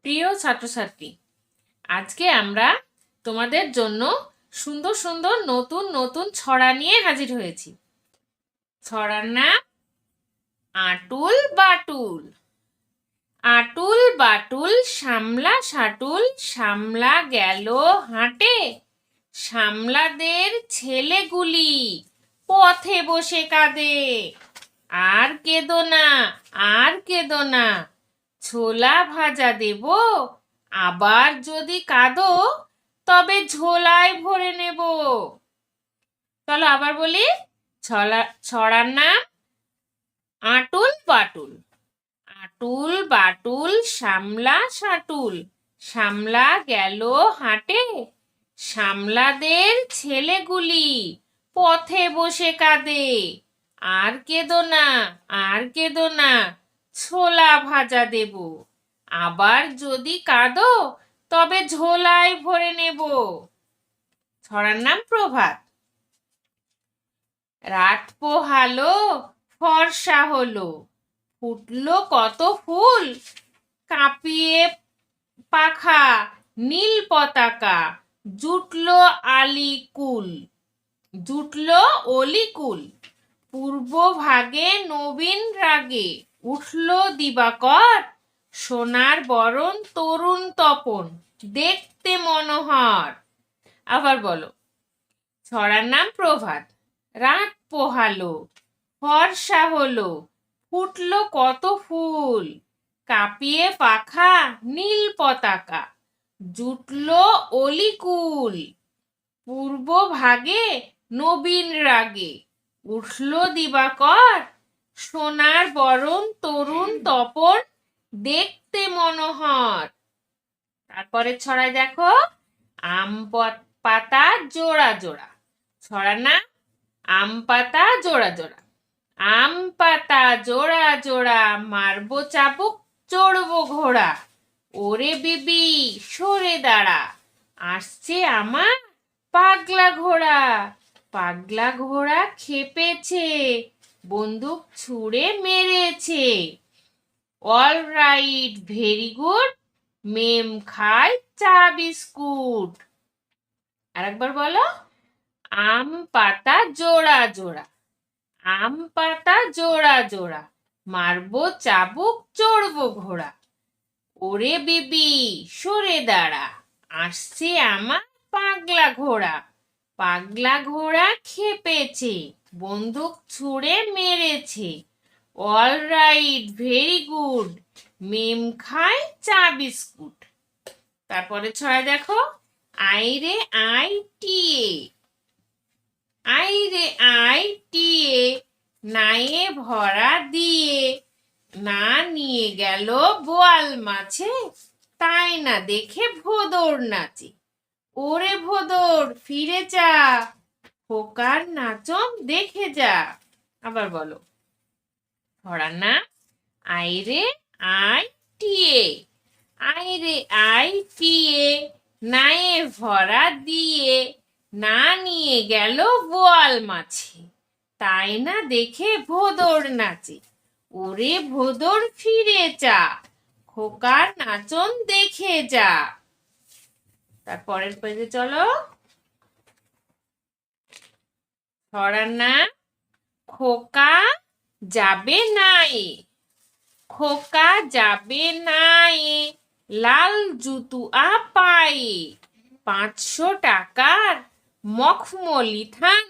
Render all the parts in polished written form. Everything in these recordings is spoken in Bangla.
প্রিয় ছাত্রছাত্রী, আজকে আমরা তোমাদের জন্য সুন্দর সুন্দর নতুন নতুন ছড়া নিয়ে হাজির হয়েছি। ছড়ার নাম আটুল বাটুল। আটুল বাটুল শামলা সাটুল, শামলা গেল হাটে, শামলাদের ছেলেগুলি পথে বসে কাঁদে। আর কেঁদো না, আর কেঁদো না, ছোলা ভাজা দেব, আবার যদি কাঁদো তবে ঝোলায় ভরে নেব। চলো আবার বলি, ছড়ার নাম আটুল বাটুল। আটুল বাটুল শামলা সাটুল, শামলা গেল হাটে, শামলাদের ছেলেগুলি পথে বসে কাঁদে। আর কেঁদো না, আর কেঁদো না, ছোলা ভাজা দেব, আবার যদি কাঁদো তবে ঝোলায় ভরে নেব। ছড়ার নাম প্রভাত। রাত পোহালো, ফর্সা হলো, ফুটলো কত ফুল, কাঁপিয়ে পাখা নীল পতাকা, জুটলো আলিকুল, জুটলো অলিকুল। পূর্ব ভাগে নবীন রাগে, উঠলো দিবাকর, সোনার বরণ তরুণ তপন, দেখতে মনোহর। আবার বলো, ছড়ার নাম প্রভাত। রাত পোহালো, ফর্সা হলো, ফুটলো কত ফুল, কাঁপিয়ে পাখা নীল পতাকা, জুটলো অলিকুল। পূর্ব ভাগে নবীন রাগে, উঠলো দিবাকর, সোনার বরণ তরুণ তপন, দেখতে মনোহর। তারপরে ছড়ায় দেখো, আম পাতা জোড়া জোড়া। ছড়ার নাম আম পাতা জোড়া জোড়া। আম পাতা জোড়া জোড়া, মারবো চাবুক চড়বো ঘোড়া, ওরে বিবি সরে দাঁড়া, আসছে আমার পাগলা ঘোড়া। পাগলা ঘোড়া খেপেছে, বন্দুক ছুঁড়ে মেরেছে। অল রাইট, ভেরি গুড, মেম খায় চা বিস্কুট। আরেকবার বলো, আম পাতা জোড়া জোড়া। আম পাতা জোড়া জোড়া, মারবো চাবুক চড়বো ঘোড়া, ওরে বিবি সরে দাঁড়া, আসছে আমার পাগলা ঘোড়া। পাগলা ঘোড়া খেপেছে, বন্দুক ছুঁড়ে মেরেছে। অল রাইট, ভেরি গুড, মেম খায় চা বিস্কুট। তারপরে ছড়ায় দেখো, আইরে আই টিয়ে। আইরে আই টিয়ে, নায়ে ভরা দিয়ে, না নিয়ে গেল বোয়াল মাছে, তাই না দেখে ভোদর নাচে। ওরে ভোদর ফিরে যা, খোকার নাচন দেখে যা। আবার বলো, ছড়ার নাম আইরে আই টিয়ে। আইরে আই টিয়ে, নায়ে ভরা দিয়ে, না নিয়ে গেল বোয়াল মাছে, তাই না দেখে ভোদর নাচে। ওরে ভোদর ফিরে যা, খোকার নাচন দেখে যা। তারপরের পেজে চলো, ছড়ার নাম খোকা যাবে নাই। খোকা যাবে নাই, লাল জুতুয়া পায়ে, 500 টাকার মখমলি থান,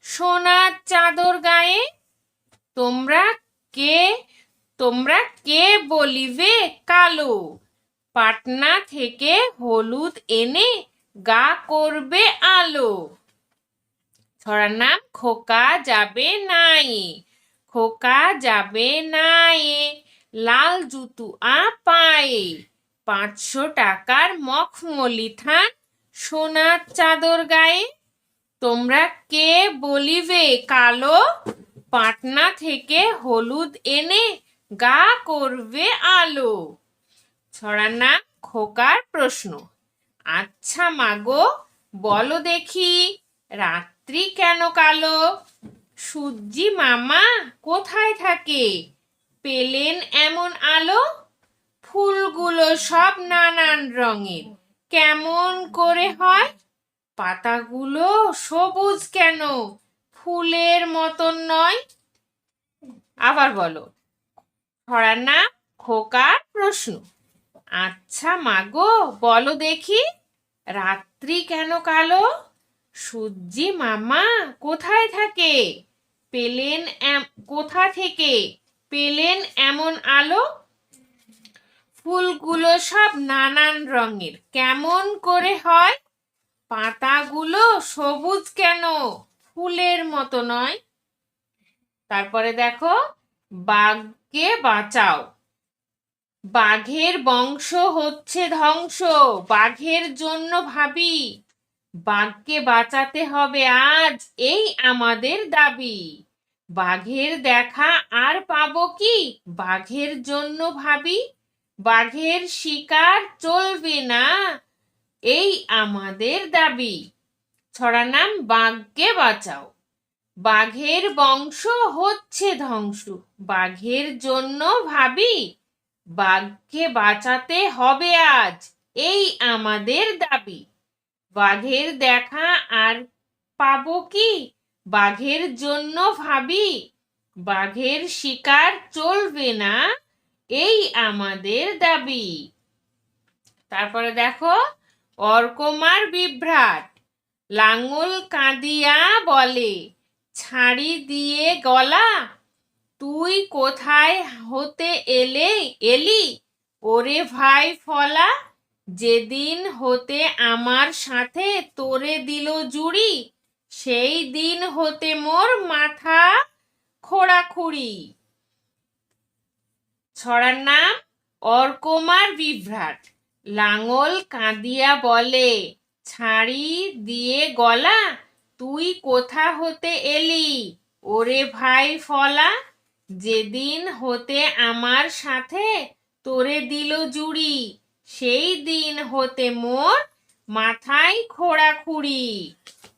সোনার চাদর গায়ে। তোমরা কে, তোমরা কে বলিবে কালো, পাটনা থেকে হলুদ এনে গা করবে আলো। ছড়ার নাম খোকা যাবে নাই। খোকা যাবে নাই, লাল জুতুয়া পায়ে, 500 টাকার মখমলি থান, সোনার চাদর গায়ে। তোমরা কে বলিবে কালো, পাটনা থেকে হলুদ এনে গা করবে আলো। ছড়ার নাম খোকার প্রশ্ন। আচ্ছা মাগো বলো দেখি, রাত্রি কেন কালো, সূর্যি মামা কোথায় থাকে, পেলেন এমন আলো। ফুলগুলো সব নানান রঙের কেমন করে হয়? পাতাগুলো সবুজ কেন? ফুলের মতন নয়? আবার বলো। ছড়ার নাম খোকার প্রশ্ন। আচ্ছা মাগো, বলো দেখি, রাত্রি কেন কালো? সূর্যি মামা কোথায় থাকে? পেলেন কোথা থেকে পেলেন এমন আলো? ফুলগুলো সব নানান রঙের কেমন করে হয়? পাতাগুলো সবুজ কেন? ফুলের মতো নয়? তারপরে দেখো, বাঘকে বাঁচাও। বাঘের বংশ হচ্ছে ধ্বংস, বাঘের জন্য ভাবি। বাঘকে বাঁচাতে হবে আজ, এই আমাদের দাবি। বাঘের দেখা আর পাবো কি? বাঘের জন্য ভাবি। বাঘের শিকার চলবে না, এই আমাদের দাবি। ছড়ার নাম বাঘকে বাঁচাও। বাঘের বংশ হচ্ছে ধ্বংস, বাঘের জন্য ভাবি। বাঘকে বাঁচাতে হবে আজ, এই আমাদের দাবি। বাঘের দেখা আর পাবো কি? বাঘের জন্য ভাবি। বাঘের শিকার চলবে না, এই আমাদের দাবি। তারপরে দেখো, অর্কমার বিভ্রাট। লাঙল কাঁদিয়া বলে, ছাড়ি দিয়ে গলা, তুই কোথায় হতে এলি? ওরে ভাই ফলা, যেদিন হতে আমার সাথে তোরে দিল জুড়ি, সেই দিন হতে মোর মাথা খোঁড়াখুড়ি। ছড়ার নাম অর্কমার বিভ্রাট। লাঙল কাঁদিয়া বলে, ছাড়ি দিয়ে গলা, তুই কোথা হতে এলি? ওরে ভাই ফলা, যেদিন হতে আমার সাথে তোরে দিল জুড়ি, সেই দিন হতে মোর মাথায় খোঁড়াখুড়ি।